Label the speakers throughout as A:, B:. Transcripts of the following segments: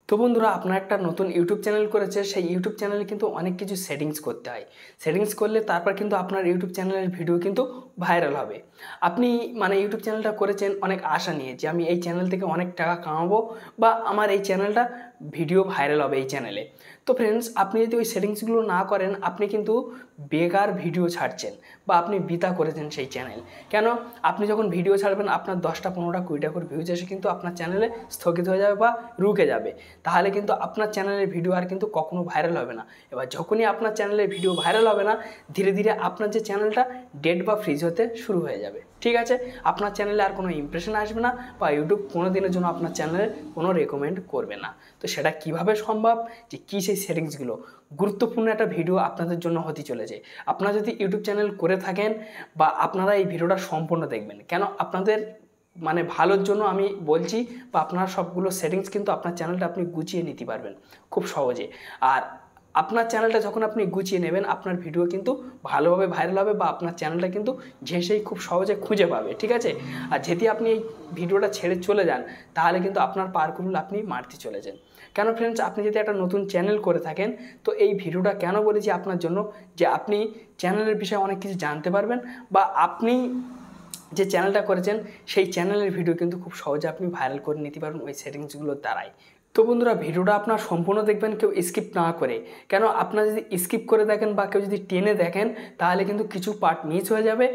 A: তো বন্ধুরা আপনার একটা নতুন ইউটিউব চ্যানেল করেছে, সেই ইউটিউব চ্যানেলে কিন্তু অনেক কিছু সেটিংস করতে হয়। সেটিংস করলে তারপর কিন্তু আপনার ইউটিউব চ্যানেলের ভিডিও কিন্তু ভাইরাল হবে। আপনি ইউটিউব চ্যানেলটা করেছেন অনেক আশা নিয়ে যে আমি এই চ্যানেল থেকে অনেক টাকা কামাবো বা আমার এই চ্যানেলটা ভিডিও ভাইরাল হবে এই চ্যানেলে। তো ফ্রেন্ডস, আপনি যদি ওই সেটিংসগুলো না করেন আপনি কিন্তু বেকার ভিডিও ছাড়ছেন বা আপনি বৃথা করেছেন সেই চ্যানেল। কেন? আপনি যখন ভিডিও ছাড়বেন আপনার 10টা 15টা 20টা করে ভিউজ এসে কিন্তু আপনার চ্যানেলে স্থগিত হয়ে যাবে বা রুকে যাবে। তাহলে কিন্তু আপনার চ্যানেলের ভিডিও আর কিন্তু কখনো ভাইরাল হবে না। এবার যখনই আপনার চ্যানেলের ভিডিও ভাইরাল হবে না, ধীরে ধীরে আপনার যে চ্যানেলটা ডেড বা ফ্রিজ হতে শুরু হয়ে যাবে। ঠিক আছে, আপনার চ্যানেলে আর কোনো ইমপ্রেশন আসবে না বা ইউটিউব কোনো দিনের জন্য আপনার চ্যানেলে কোনো রেকমেন্ড করবে না। তো সেটা কিভাবে সম্ভব, যে কী সেই সেটিংসগুলো, গুরুত্বপূর্ণ একটা ভিডিও আপনাদের জন্য হতে চলেছে। আপনারা যদি ইউটিউব চ্যানেল করে থাকেন বা আপনারা এই ভিডিওটা সম্পূর্ণ দেখবেন, কেন আপনাদের ভালোর জন্য আমি বলছি। বা আপনার সবগুলো সেটিংস কিন্তু আপনার চ্যানেলটা আপনি গুছিয়ে নিতে পারবেন খুব সহজে। আর আপনার চ্যানেলটা যখন আপনি গুছিয়ে নেবেন আপনার ভিডিও কিন্তু ভালোভাবে ভাইরাল হবে বা আপনার চ্যানেলটা কিন্তু সেই খুব সহজে খুঁজে পাবে। ঠিক আছে, আর যদি আপনি এই ভিডিওটা ছেড়ে চলে যান তাহলে কিন্তু আপনার পারগুলো আপনি মারতে চলে যান। কেন ফ্রেন্ডস, আপনি যদি একটা নতুন চ্যানেল করে থাকেন তো এই ভিডিওটা কেন বলেছি আপনার জন্য, যে আপনি চ্যানেলের বিষয়ে অনেক কিছু জানতে পারবেন বা আপনি যে চ্যানেলটা করেছেন সেই চ্যানেলের ভিডিও কিন্তু খুব সহজে আপনি ভাইরাল করে নিতে পারবেন ওই সেটিংসগুলোর দ্বারাই। তো বন্ধুরা, ভিডিওটা আপনার সম্পূর্ণ দেখবেন, কেউ স্কিপ না করে। কেন, আপনারা যদি স্কিপ করে দেখেন বা কেউ যদি টেনে দেখেন তাহলে কিন্তু কিছু পার্ট মিস হয়ে যাবে,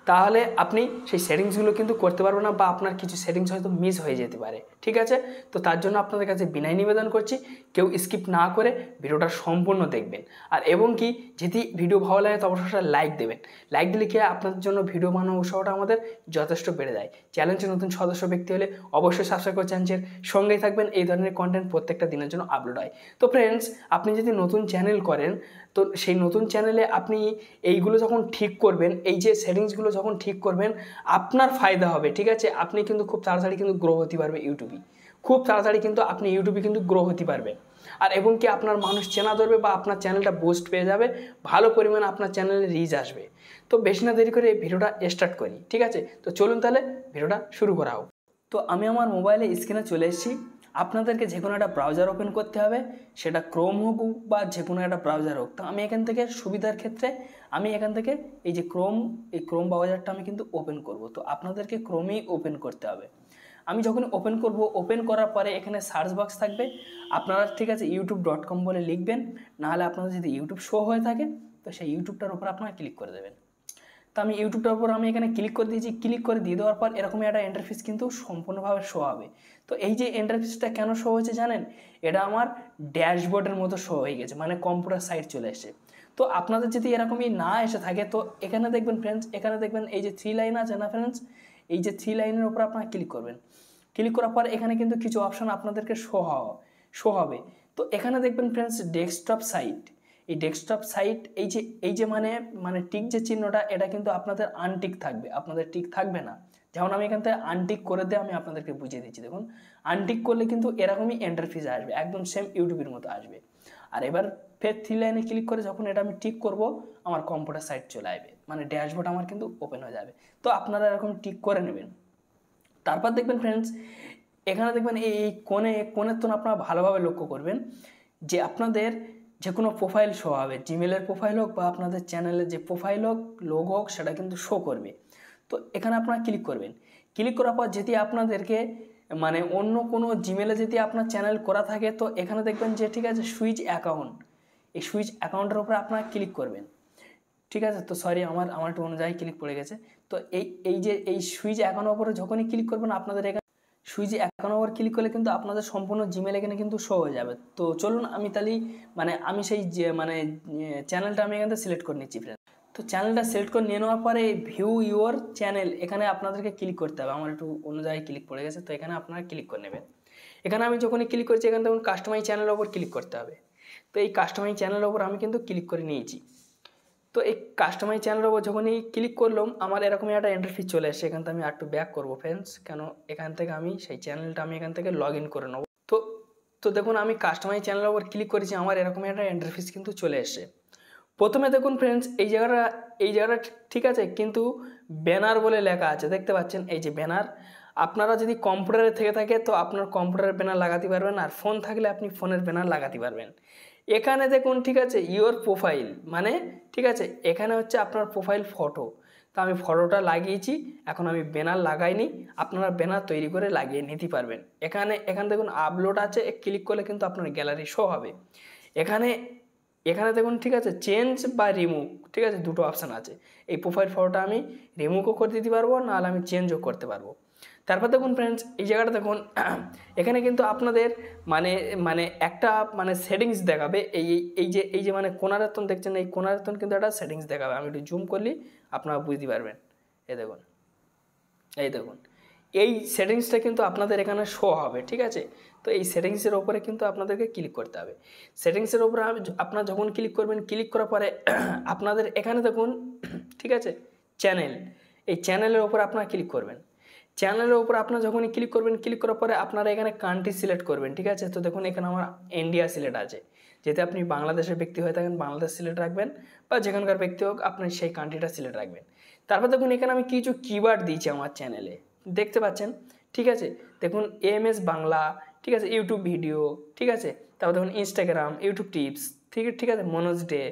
A: তাহলে আপনি সেই সেটিংসগুলো কিন্তু করতে পারবেন না বা আপনার কিছু সেটিংস হয়তো মিস হয়ে যেতে পারে। ঠিক আছে, তো তার জন্য আপনাদের কাছে বিনয় নিবেদন করছি, কেউ স্কিপ না করে ভিডিওটা সম্পূর্ণ দেখবেন। আর এবং কি, যদি ভিডিও ভালো লাগে তো অবশ্যই লাইক দেবেন। লাইক দিলে কি আপনাদের জন্য ভিডিও বানানোর উৎসাহটা আমাদের যথেষ্ট বেড়ে যায়। চ্যানেলের নতুন সদস্য ব্যক্তি হলে অবশ্যই সাবস্ক্রাইব করে চ্যানেলের সঙ্গেই থাকবেন, এই ধরনের কন্টেন্ট প্রত্যেকটা দিনের জন্য আপলোড হয়। তো ফ্রেন্ডস, আপনি যদি নতুন চ্যানেল করেন তো সেই নতুন চ্যানেলে আপনি এইগুলো যখন ঠিক করবেন, এই যে সেটিংসগুলো যখন ঠিক করবেন আপনার ফায়দা হবে। ঠিক আছে, আপনি কিন্তু খুব তাড়াতাড়ি কিন্তু গ্রো হতে পারবে ইউটিউবে, খুব তাড়াতাড়ি কিন্তু আপনি ইউটিউবে কিন্তু গ্রো হতে পারবে। আর এবং কি আপনার মানুষ চেনা ধরবে বা আপনার চ্যানেলটা বুস্ট পেয়ে যাবে, ভালো পরিমাণে আপনার চ্যানেলে রিচ আসবে। তো বেশি না দেরি করে এই ভিডিওটা স্টার্ট করি। ঠিক আছে, তো চলুন তাহলে ভিডিওটা শুরু করা হোক। তো আমি আমার মোবাইলে স্ক্রিনে চলে এসেছি। আপনাদেরকে যে কোনো একটা ব্রাউজার ওপেন করতে হবে, সেটা ক্রোম হোক বা যে কোনো একটা ব্রাউজার হোক। তো আমি এখান থেকে সুবিধার ক্ষেত্রে আমি এখান থেকে এই যে এই ক্রোম ব্রাউজারটা আমি কিন্তু ওপেন করব। তো আপনাদেরকে ক্রোমেই ওপেন করতে হবে। আমি যখন ওপেন করব, ওপেন করার পরে এখানে সার্চ বক্স থাকবে, আপনারা ঠিক আছে youtube.com বলে লিখবেন। নাহলে আপনাদের যদি ইউটিউব শো হয়ে থাকে তো সেই ইউটিউবটার উপর আপনারা ক্লিক করে দেবেন। তো আমি ইউটিউবটার উপর আমি এখানে ক্লিক করে দিয়েছি। ক্লিক করে দিয়ে দেওয়ার পর এরকমই একটা ইন্টারফেস কিন্তু সম্পূর্ণভাবে শো হবে। তো এই যে ইন্টারফেসটা কেন শো হয়েছে জানেন? এটা আমার ড্যাশবোর্ডের মতো শো হয়ে গেছে, কম্পিউটার সাইট চলে এসেছে। তো আপনাদের যদি এরকমই না এসে থাকে তো এখানে দেখবেন ফ্রেন্ডস, এখানে দেখবেন এই যে 3 লাইন আছে না ফ্রেন্ডস, এই যে 3 লাইনের উপর আপনারা ক্লিক করবেন। ক্লিক করার পর এখানে কিন্তু কিছু অপশান আপনাদেরকে শো হবে। তো এখানে দেখবেন ফ্রেন্ডস ডেস্কটপ সাইট। এই ডেস্কটপ সাইট এই যে টিক যে চিহ্নটা, এটা কিন্তু আপনাদের আনটিক থাকবে, আপনাদের টিক থাকবে না। যেমন আমি এখান থেকে আনটিক করে দিয়ে আমি আপনাদেরকে বুঝিয়ে দিচ্ছি। দেখুন, আনটিক করলে কিন্তু এরকমই ইন্টারফেস আসবে, একদম সেম ইউটিউবের মতো আসবে। আর এবার ফের 3 লাইনে ক্লিক করে যখন এটা আমি টিক করব, আমার কম্পিউটার সাইট চলে আসবে, ড্যাশবোর্ড আমার কিন্তু ওপেন হয়ে যাবে। তো আপনারা এরকম টিক করে নেবেন। তারপর দেখবেন ফ্রেন্ডস, এখানে দেখবেন এই কোণের তো আপনারা ভালোভাবে লক্ষ্য করবেন যে আপনাদের যে কোনো প্রোফাইল শো হবে, জিমেলের প্রোফাইল হোক বা আপনাদের চ্যানেলের যে প্রোফাইল হোক, লোগো হোক, সেটা কিন্তু শো করবে। তো এখানে আপনারা ক্লিক করবেন। ক্লিক করার পর যদি আপনাদেরকে অন্য কোনো জিমেলে যদি আপনার চ্যানেল করা থাকে তো এখানে দেখবেন যে ঠিক আছে সুইচ অ্যাকাউন্ট, এই সুইচ অ্যাকাউন্টের উপরে আপনারা ক্লিক করবেন। ঠিক আছে, তো সরি আমার একটু অন্য জায়গায় ক্লিক পড়ে গেছে। তো এই সুইচ অ্যাকাউন্টের উপরে যখনই ক্লিক করবেন আপনাদের এখানে সুইচ অ্যাকাউন্ট ওভার ক্লিক করলে কিন্তু আপনাদের সম্পূর্ণ জিমেল এখানে কিন্তু শো হয়ে যাবে। তো চলুন আমি তাহলে আমি সেই যে চ্যানেলটা আমি এখান থেকে সিলেক্ট করে নিচ্ছি ফ্রেন্ড। তো চ্যানেলটা সিলেক্ট করে নিয়ে নেওয়ার পরে ভিউ ইউর চ্যানেল এখানে আপনাদেরকে ক্লিক করতে হবে। আমার একটু অন্য জায়গায় ক্লিক পড়ে গেছে, তো এখানে আপনারা ক্লিক করে নেবেন। এখানে আমি যখনই ক্লিক করছি এখানে তখন কাস্টমাইজ চ্যানেলের ওপর ক্লিক করতে হবে। তো এই কাস্টমাইজ চ্যানেলের ওপর আমি কিন্তু ক্লিক করে নিয়েছি। তো এই কাস্টমাইজ চ্যানেলের ওপর যখনই ক্লিক করলাম আমার এরকমই একটা ইন্টারফেস চলে আসছে। এখান থেকে আমি একটু ব্যাক করবো ফ্রেন্ডস, কেন এখান থেকে আমি সেই চ্যানেলটা আমি এখান থেকে লগ ইন করে নেবো। তো দেখুন আমি কাস্টমাইজ চ্যানেলের ওপর ক্লিক করেছি, আমার এরকমই একটা ইন্টারফেস কিন্তু চলে এসছে। প্রথমে দেখুন ফ্রেন্ডস এই জায়গাটা ঠিক আছে, কিন্তু ব্যানার বলে লেখা আছে, দেখতে পাচ্ছেন এই যে ব্যানার। আপনারা যদি কম্পিউটারে থেকে থাকে তো আপনার কম্পিউটারের ব্যানার লাগাতে পারবেন, আর ফোন থাকলে আপনি ফোনের ব্যানার লাগাতে পারবেন। এখানে দেখুন ঠিক আছে ইওর প্রোফাইল মানে ঠিক আছে এখানে হচ্ছে আপনার প্রোফাইল ফটো। তো আমি ফটোটা লাগিয়েছি, এখন আমি ব্যানার লাগাইনি, আপনারা ব্যানার তৈরি করে লাগিয়ে নিতে পারবেন। এখানে দেখুন আপলোড আছে, ক্লিক করলে কিন্তু আপনার গ্যালারি শো হবে। এখানে দেখুন ঠিক আছে চেঞ্জ বা রিমুভ, ঠিক আছে দুটো অপশান আছে। এই প্রোফাইল ফটোটা আমি রিমুভও করে দিতে পারবো, নাহলে আমি চেঞ্জও করতে পারবো। তারপর দেখুন ফ্রেন্ডস এই জায়গাটা দেখুন এখানে কিন্তু আপনাদের মানে মানে একটা মানে সেটিংস দেখাবে, এই যে মানে কোণারেতন দেখছেন, এই কোণারেতন কিন্তু একটা সেটিংস দেখাবে। আমি একটু জুম করলে আপনারা বুঝতে পারবেন। এই দেখুন এই সেটিংসটা কিন্তু আপনাদের এখানে শো হবে, ঠিক আছে। তো এই সেটিংসের ওপরে কিন্তু আপনাদেরকে ক্লিক করতে হবে। সেটিংসের ওপরে আপনারা যখন ক্লিক করবেন, ক্লিক করার পরে আপনাদের এখানে দেখুন ঠিক আছে চ্যানেল, এই চ্যানেলের ওপর আপনারা ক্লিক করবেন। চ্যানেলের ওপর আপনারা যখনই ক্লিক করবেন, ক্লিক করার পরে আপনারা এখানে কান্ট্রি সিলেক্ট করবেন, ঠিক আছে। তো দেখুন এখানে আমার ইন্ডিয়া সিলেক্ট আছে, যেহেতু আপনি বাংলাদেশের ব্যক্তি হয়ে থাকেন বাংলাদেশ সিলেক্ট রাখবেন, বা যেখানকার ব্যক্তি হোক আপনি সেই কান্ট্রিটা সিলেক্ট রাখবেন। তারপর দেখুন এখানে আমি কিছু কিওয়ার্ড দিয়েছি আমার চ্যানেলে, দেখতে পাচ্ছেন, ঠিক আছে। দেখুন এমএস বাংলা, ঠিক আছে, ইউটিউব ভিডিও, ঠিক আছে। তারপর দেখুন ইনস্টাগ্রাম, ইউটিউব টিপস, ঠিক আছে, মনোজ ডে,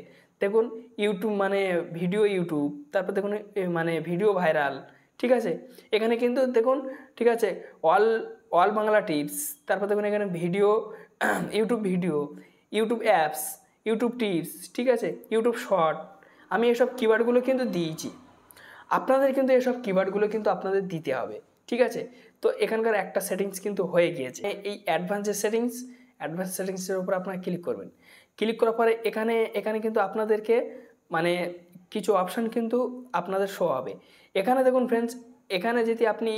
A: দেখুন ইউটিউব মানে ভিডিও ইউটিউব, তারপর দেখুন মানে ভিডিও ভাইরাল, ঠিক আছে। এখানে কিন্তু দেখুন ঠিক আছে অল বাংলা টিপস, তারপর দেখুন এখানে video YouTube video, YouTube apps, YouTube tips, ঠিক আছে, ইউটিউব শর্ট, আমি এসব কিওয়ার্ডগুলো কিন্তু দিয়েছি। আপনাদের কিন্তু এসব কিওয়ার্ডগুলো কিন্তু আপনাদের দিতে হবে, ঠিক আছে। তো এখানকার একটা সেটিংস কিন্তু হয়ে গিয়েছে, এই অ্যাডভান্স সেটিংসের উপর আপনারা ক্লিক করবেন। ক্লিক করার পরে এখানে কিন্তু আপনাদেরকে মানে কিছু অপশান কিন্তু আপনাদের শো হবে। এখানে দেখুন ফ্রেন্ডস, এখানে যদি আপনি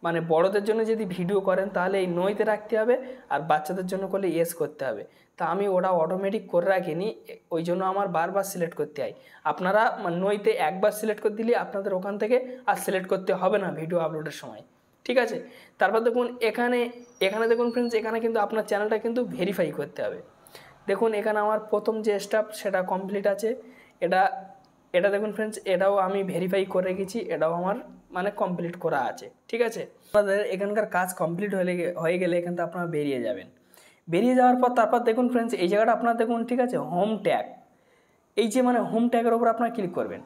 A: মানে বড়দের জন্য যদি ভিডিও করেন তাহলে এই নইতে রাখতে হবে, আর বাচ্চাদের জন্য করলে ইয়েস করতে হবে। তা আমি ওটা অটোমেটিক করে রাখিনি, ওই জন্য আমার বারবার সিলেক্ট করতে হয়। আপনারা নইতে একবার সিলেক্ট করে দিলে আপনাদের ওখান থেকে আর সিলেক্ট করতে হবে না ভিডিও আপলোডের সময়, ঠিক আছে। তারপর দেখুন এখানে দেখুন ফ্রেন্ডস, এখানে কিন্তু আপনার চ্যানেলটা কিন্তু ভেরিফাই করতে হবে। দেখুন এখানে আমার প্রথম যে স্টেপ সেটা কমপ্লিট আছে, এটা দেখুন ফ্রেন্ডস, এটাও আমি ভেরিফাই করে রেখেছি, এটাও আমার মানে কমপ্লিট করা আছে, ঠিক আছে। আপনাদের এখানকার কাজ কমপ্লিট হয়ে গেলে এখান থেকে আপনারা বেরিয়ে যাবেন। বেরিয়ে যাওয়ার পর তারপর দেখুন ফ্রেন্ডস এই জায়গাটা আপনারা দেখুন ঠিক আছে হোম ট্যাগ, এই যে মানে হোম ট্যাগের ওপর আপনারা ক্লিক করবেন।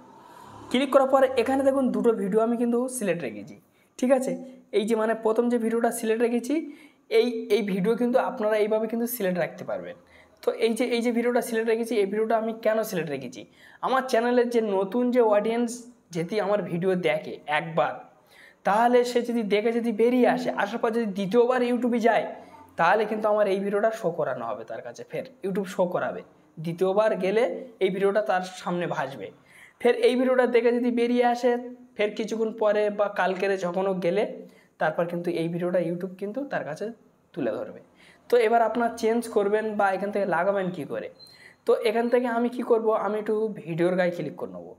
A: ক্লিক করার পরে এখানে দেখুন দুটো ভিডিও আমি কিন্তু সিলেক্ট রেখেছি, ঠিক আছে। এই যে মানে প্রথম যে ভিডিওটা সিলেক্ট রেখেছি, এই ভিডিও কিন্তু আপনারা এইভাবে কিন্তু সিলেক্ট রাখতে পারবেন। তো এই যে ভিডিওটা সিলেক্ট রেখেছি, এই ভিডিওটা আমি কেন সিলেক্ট রেখেছি, আমার চ্যানেলের যে নতুন যে অডিয়েন্স যদি আমার ভিডিও দেখে একবার, তাহলে সে যদি দেখে যদি বেরিয়ে আসার পর যদি দ্বিতীয়বার ইউটিউবে যায়, তাহলে কিন্তু আমার এই ভিডিওটা শো করানো হবে তার কাছে, ফের ইউটিউব শো করাবে। দ্বিতীয়বার গেলে এই ভিডিওটা তার সামনে ভাসবে। ফের এই ভিডিওটা দেখে যদি বেরিয়ে আসে, ফের কিছুক্ষণ পরে বা কালকেরে যখনও গেলে, তারপর কিন্তু এই ভিডিওটা ইউটিউব কিন্তু তার কাছে তুলে ধরবে। তো এবার আপনার চেঞ্জ করবেন বা এখান থেকে লাগাবেন কি করে। তো এখান থেকে আমি কি করব, আমি একটু ভিডিওর গায়ে ক্লিক করে নেবো।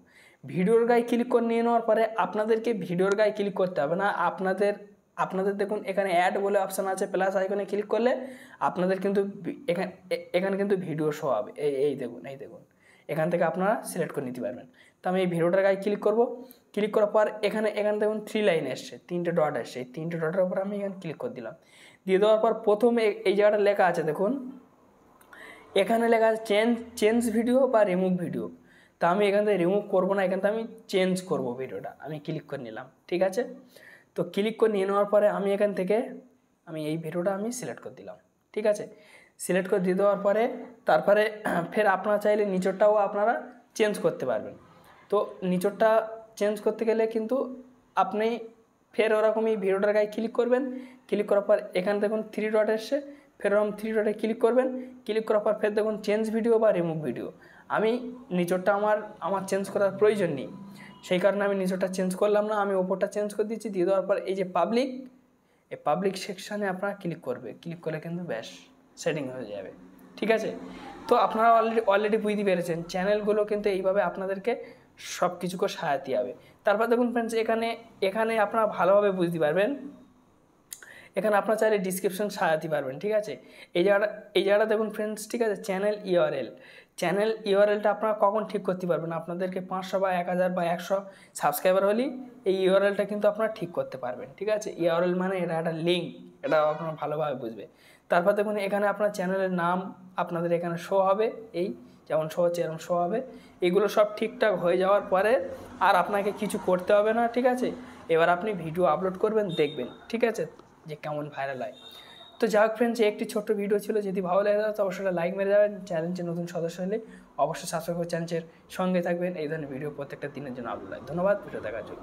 A: ভিডিওর গায়ে ক্লিক করে নিয়ে নেওয়ার পরে আপনাদেরকে ভিডিওর গায়ে ক্লিক করতে হবে না, আপনাদের দেখুন এখানে অ্যাড বলে অপশান আছে, প্লাস আইকনে ক্লিক করলে আপনাদের কিন্তু এখানে কিন্তু ভিডিও শো হবে। এই দেখুন এখান থেকে আপনারা সিলেক্ট করে নিতে পারবেন। তো আমি এই ভিডিওটার গায়ে ক্লিক করব। ক্লিক করার পর এখানে দেখুন 3 লাইন এসছে, 3টে ডট এসছে, এই 3টে ডটের উপর আমি এখানে ক্লিক করে দিলাম। দিয়ে দেওয়ার পর প্রথমে এই জায়গাটা লেখা আছে দেখুন, এখানে লেখা আছে চেঞ্জ ভিডিও বা রিমুভ ভিডিও। তো আমি এখান থেকে রিমুভ করবো না, এখান থেকে আমি চেঞ্জ করব ভিডিওটা, আমি ক্লিক করে নিলাম, ঠিক আছে। তো ক্লিক করে নিয়ে নেওয়ার পরে আমি এখান থেকে আমি এই ভিডিওটা আমি সিলেক্ট করে দিলাম, ঠিক আছে। সিলেক্ট করে দিয়ে দেওয়ার পরে তারপরে ফের আপনারা চাইলে নিচরটাও আপনারা চেঞ্জ করতে পারবেন। তো নিচরটা চেঞ্জ করতে গেলে কিন্তু আপনি ফের ওরকমই ভিডিওটার গায়ে ক্লিক করবেন। ক্লিক করার পর এখানে দেখুন 3 ডট এসছে, ফের ওরকম 3 ডটে ক্লিক করবেন। ক্লিক করার পর ফের দেখুন চেঞ্জ ভিডিও বা রিমুভ ভিডিও। আমি নিচরটা আমার চেঞ্জ করার প্রয়োজন নেই, সেই কারণে আমি নিচরটা চেঞ্জ করলাম না, আমি ওপরটা চেঞ্জ করে দিচ্ছি। দিয়ে দেওয়ার পর এই যে পাবলিক সেকশানে আপনারা ক্লিক করলে কিন্তু ব্যাস সেটিং হয়ে যাবে, ঠিক আছে। তো আপনারা অলরেডি বুঝতে পেরেছেন চ্যানেলগুলো কিন্তু এইভাবে আপনাদেরকে সব কিছু করে সাজাতে হবে। তারপর দেখুন ফ্রেন্ডস এখানে আপনারা ভালোভাবে বুঝতে পারবেন, এখানে আপনার চাইলে ডিসক্রিপশন সাজাতে পারবেন, ঠিক আছে। এই জায়গাটা দেখুন ফ্রেন্ডস, ঠিক আছে। চ্যানেল ইউআরএলটা আপনারা কখন ঠিক করতে পারবেন, আপনাদেরকে 500 বা 1000 বা 100 সাবস্ক্রাইবার হলেই এই ইউআরএলটা কিন্তু আপনারা ঠিক করতে পারবেন, ঠিক আছে। ইউআরএল মানে এটা একটা লিঙ্ক, এটা আপনারা ভালোভাবে বুঝবে। তারপর দেখুন এখানে আপনার চ্যানেলের নাম আপনাদের এখানে শো হবে, এই যেমন শো হচ্ছে এরকম শো হবে। এগুলো সব ঠিকঠাক হয়ে যাওয়ার পরে আর আপনাকে কিছু করতে হবে না, ঠিক আছে। এবার আপনি ভিডিও আপলোড করবেন, দেখবেন, ঠিক আছে, যে কেমন ভাইরাল হয়। তো যাই হোক ফ্রেন্ডস, একটি ছোট্ট ভিডিও ছিল, যদি ভালো লাগে তো অবশ্যই লাইক মেরে যাবেন। চ্যানেলটির নতুন সদস্য হলে অবশ্যই সাবস্ক্রাইব করে চ্যানেলের সঙ্গে থাকবেন। এই ধরনের ভিডিও প্রত্যেকটা দিনের জন্য আপলোড হয়। ধন্যবাদ ভিডিও দেখার জন্য।